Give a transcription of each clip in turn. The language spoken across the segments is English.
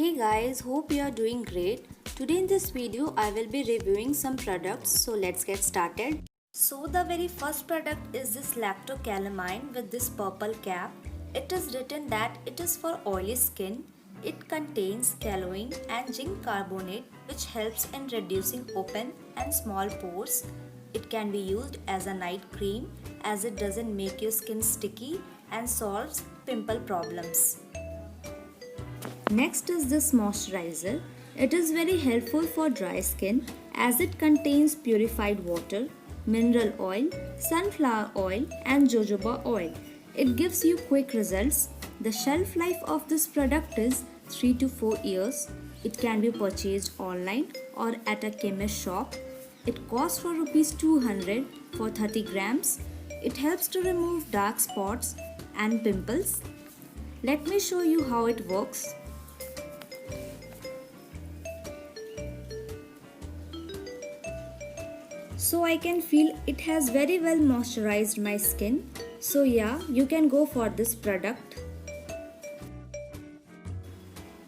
Hey guys, hope you are doing great. Today in this video I will be reviewing some products, so let's get started. So the very first product is this lactocalamine with this purple cap. It is written that it is for oily skin. It contains kaolin and zinc carbonate which helps in reducing open and small pores. It can be used as a night cream as it doesn't make your skin sticky and solves pimple problems. Next is this moisturizer. It is very helpful for dry skin as it contains purified water, mineral oil, sunflower oil and jojoba oil. It gives you quick results. The shelf life of this product is 3 to 4 years. It can be purchased online or at a chemist shop. It costs for rupees 200 for 30 grams. It helps to remove dark spots and pimples. Let me show you how it works. So I can feel it has very well moisturized my skin. So yeah, you can go for this product.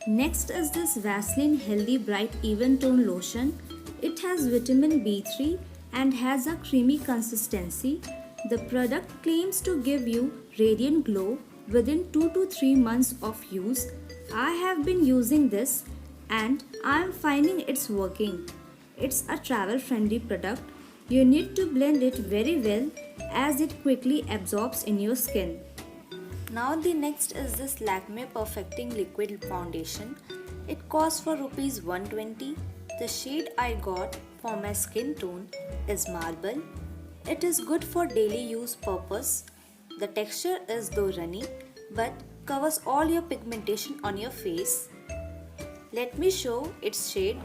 Next is this Vaseline Healthy Bright Even Tone Lotion. It has vitamin B3 and has a creamy consistency. The product claims to give you radiant glow within 2 to 3 months of use. I have been using this and I am finding it's working. It's a travel friendly product. You need to blend it very well as it quickly absorbs in your skin. Now the next is this Lakme Perfecting Liquid Foundation. It costs for rupees 120. The shade I got for my skin tone is Marble. It is good for daily use purpose. The texture is though runny but covers all your pigmentation on your face. Let me show its shade.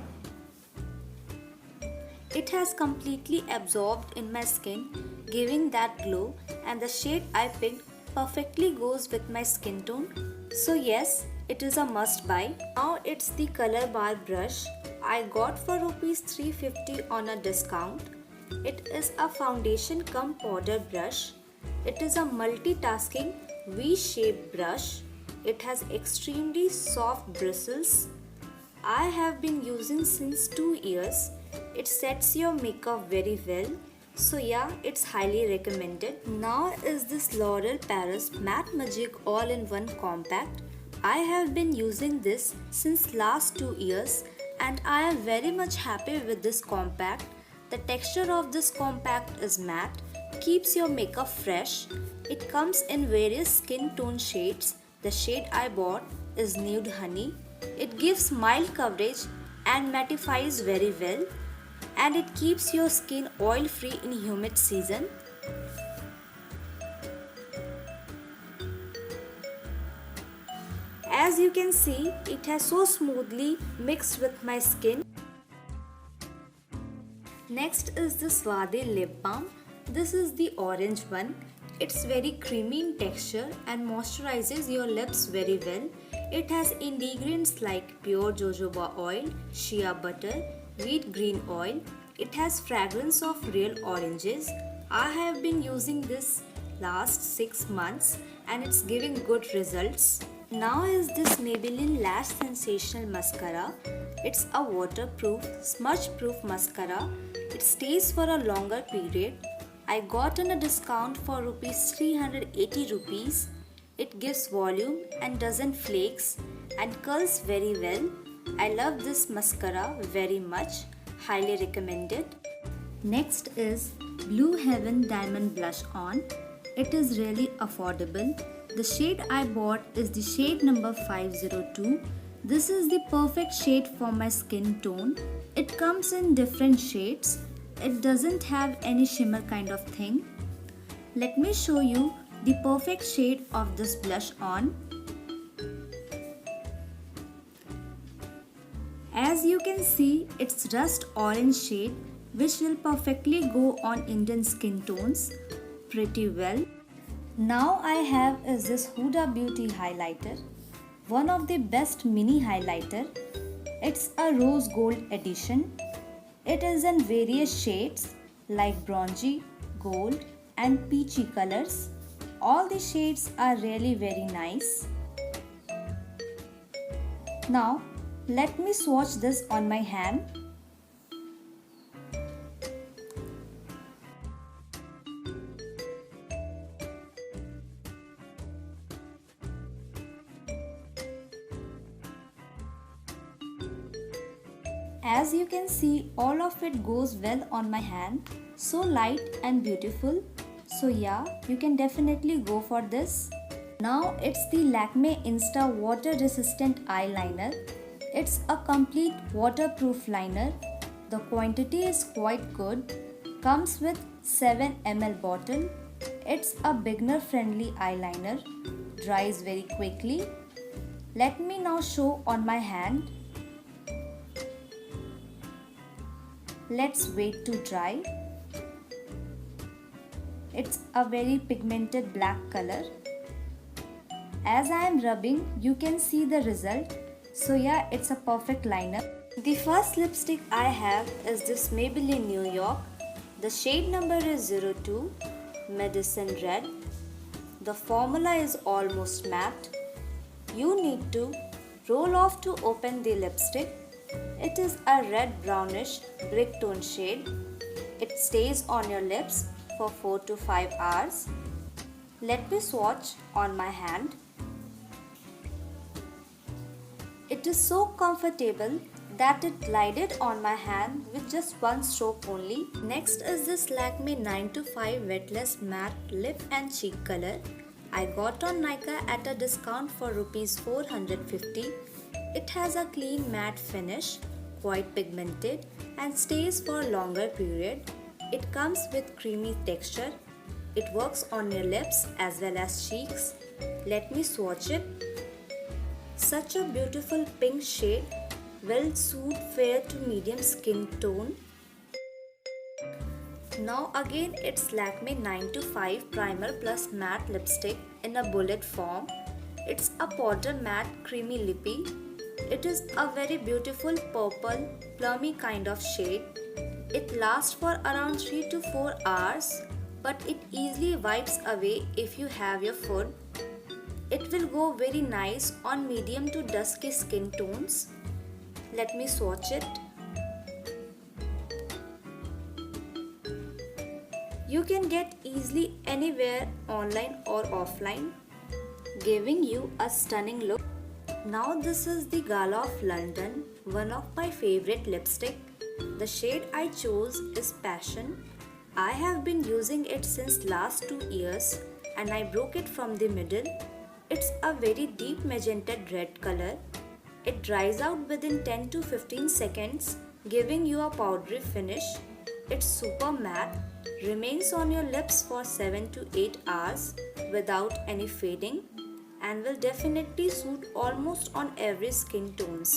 It has completely absorbed in my skin, giving that glow, and the shade I picked perfectly goes with my skin tone. So yes, it is a must buy. Now it's the color bar brush I got for rupees 350 on a discount. It is a foundation cum powder brush. It is a multitasking V-shaped brush. It has extremely soft bristles. I have been using since 2 years. It sets your makeup very well. So yeah, it's highly recommended. Now is this L'Oreal Paris Matte Magic All-in-One Compact. I have been using this since last 2 years and I am very much happy with this compact. The texture of this compact is matte, keeps your makeup fresh. It comes in various skin tone shades. The shade I bought is Nude Honey. It gives mild coverage and mattifies very well, and it keeps your skin oil free in humid season. As you can see, it has so smoothly mixed with my skin. Next is the Suave Lip Balm. This is the orange one. It's very creamy in texture and moisturizes your lips very well. It has ingredients like pure jojoba oil, shea butter, wheat green oil. It has fragrance of real oranges. I have been using this last 6 months and it's giving good results. Now is this Maybelline Lash Sensational Mascara. It's a waterproof, smudge-proof mascara. It stays for a longer period. I got on a discount for rupees 380 rupees. It gives volume and doesn't flakes and curls very well. I love this mascara very much. Highly recommended. Next is Blue Heaven Diamond Blush On. It is really affordable. The shade I bought is the shade number 502. This is the perfect shade for my skin tone. It comes in different shades. It doesn't have any shimmer kind of thing. Let me show you the perfect shade of this blush on. As you can see, it's rust orange shade which will perfectly go on Indian skin tones pretty well. Now I have is this Huda Beauty highlighter, one of the best mini highlighter. It's a rose gold edition. It is in various shades like bronzy, gold and peachy colors. All the shades are really very nice. Now Let me swatch this on my hand. As you can see, all of it goes well on my hand. So light and beautiful. So yeah, you can definitely go for this. Now it's the Lakme Insta Water Resistant Eyeliner. It's a complete waterproof liner. The quantity is quite good. Comes with 7 ml bottle. It's a beginner friendly eyeliner. Dries very quickly. Let me now show on my hand. Let's wait to dry. It's a very pigmented black color. As I am rubbing, you can see the result. So yeah, it's a perfect liner. The first lipstick I have is this Maybelline New York. The shade number is 02, Medicine Red. The formula is almost matte. You need to roll off to open the lipstick. It is a red brownish brick tone shade. It stays on your lips for 4 to 5 hours. Let me swatch on my hand. It is so comfortable that it glided on my hand with just one stroke only. Next is this Lakme 9 to 5 Wetless Matte Lip and Cheek Color. I got on Nykaa at a discount for Rs 450. It has a clean matte finish, quite pigmented and stays for a longer period. It comes with creamy texture. It works on your lips as well as cheeks. Let me swatch it. Such a beautiful pink shade will suit fair to medium skin tone. Now again it's Lakme 9 to 5 Primer Plus Matte Lipstick in a bullet form. It's a powder matte creamy lippy. It is a very beautiful purple plummy kind of shade. It lasts for around 3 to 4 hours, but it easily wipes away if you have your food. It will go very nice on medium to dusky skin tones. Let me swatch it. You can get easily anywhere online or offline, giving you a stunning look. Now this is the Gala of London, one of my favorite lipstick. The shade I chose is Passion. I have been using it since last 2 years and I broke it from the middle. It's a very deep magenta red color. It dries out within 10 to 15 seconds, giving you a powdery finish. It's super matte, remains on your lips for 7 to 8 hours without any fading, and will definitely suit almost on every skin tones.